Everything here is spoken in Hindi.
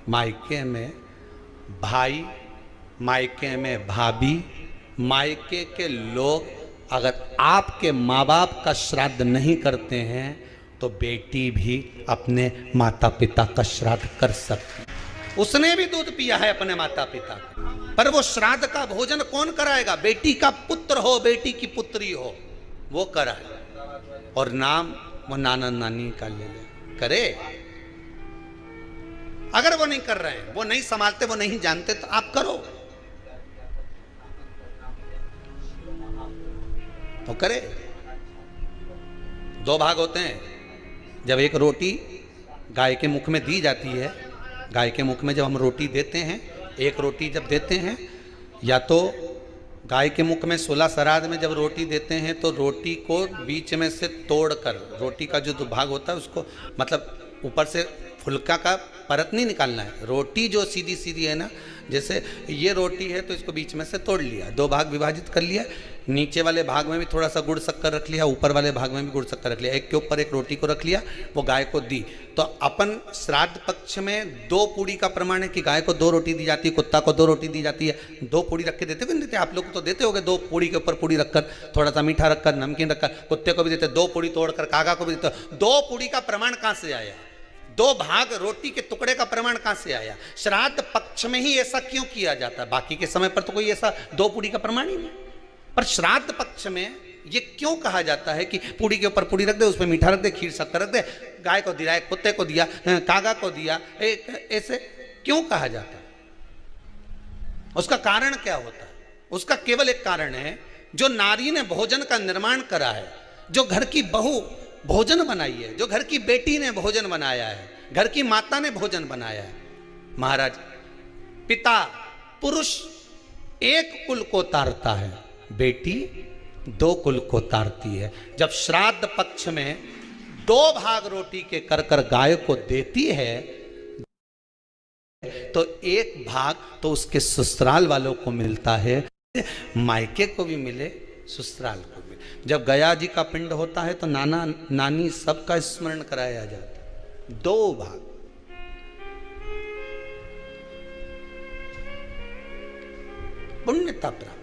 मायके में भाई, मायके में भाभी, मायके के लोग अगर आपके माँ बाप का श्राद्ध नहीं करते हैं तो बेटी भी अपने माता पिता का श्राद्ध कर सकती। उसने भी दूध पिया है अपने माता पिता का, पर वो श्राद्ध का भोजन कौन कराएगा? बेटी का पुत्र हो, बेटी की पुत्री हो, वो कराए। और नाम वो नाना नानी का ले ले करे। अगर वो नहीं कर रहे हैं, वो नहीं संभालते, वो नहीं जानते, तो आप करो, तो करे। दो भाग होते हैं। जब एक रोटी गाय के मुख में दी जाती है, गाय के मुख में जब हम रोटी देते हैं, एक रोटी जब देते हैं, या तो गाय के मुख में 16 श्राद्ध में जब रोटी देते हैं तो रोटी को बीच में से तोड़कर, रोटी का जो भाग होता है उसको, मतलब ऊपर से फुलका का परत नहीं निकालना है। रोटी जो सीधी सीधी है ना, जैसे ये रोटी है तो इसको बीच में से तोड़ लिया, दो भाग विभाजित कर लिया, नीचे वाले भाग में भी थोड़ा सा गुड़ शक्कर रख लिया, ऊपर वाले भाग में भी गुड़ शक्कर रख लिया, एक के ऊपर एक रोटी को रख लिया, वो गाय को दी। तो अपन श्राद्ध पक्ष में 2 पूड़ी का प्रमाण है कि गाय को 2 रोटी दी जाती है, कुत्ता को 2 रोटी दी जाती है। 2 पूड़ी रख के देते हो, नहीं देते? आप लोग को तो देते होगे, 2 पूड़ी के ऊपर पूड़ी रखकर, थोड़ा सा मीठा रखकर, नमकीन रखकर, कुत्ते को भी देते, 2 पूड़ी तोड़कर कागा को भी देते। 2 पूड़ी का प्रमाण कहाँ से आया? 2 भाग रोटी के टुकड़े का प्रमाण कहां से आया? श्राद्ध पक्ष में ही ऐसा क्यों किया जाता है? बाकी के समय पर तो कोई ऐसा 2 पूड़ी का प्रमाण ही नहीं, पर श्राद्ध पक्ष में ये क्यों कहा जाता है कि पूड़ी के ऊपर पूड़ी रख दे, उसमें मीठा रख दे, खीर शक्कर रख दे, गाय को दिया, कुत्ते को दिया, कागा को दिया, ऐसे क्यों कहा जाता है? उसका कारण क्या होता है? उसका केवल एक कारण है, जो नारी ने भोजन का निर्माण करा है, जो घर की बहू भोजन बनाई है, जो घर की बेटी ने भोजन बनाया है, घर की माता ने भोजन बनाया है। महाराज, पिता पुरुष एक कुल को तारता है, बेटी 2 कुल को तारती है। जब श्राद्ध पक्ष में 2 भाग रोटी के कर कर गाय को देती है तो 1 भाग तो उसके ससुराल वालों को मिलता है, मायके को भी मिले, ससुराल को भी। जब गया जी का पिंड होता है तो नाना नानी सबका स्मरण कराया जाता है। 2 भाग। पुण्यता प्राप्त।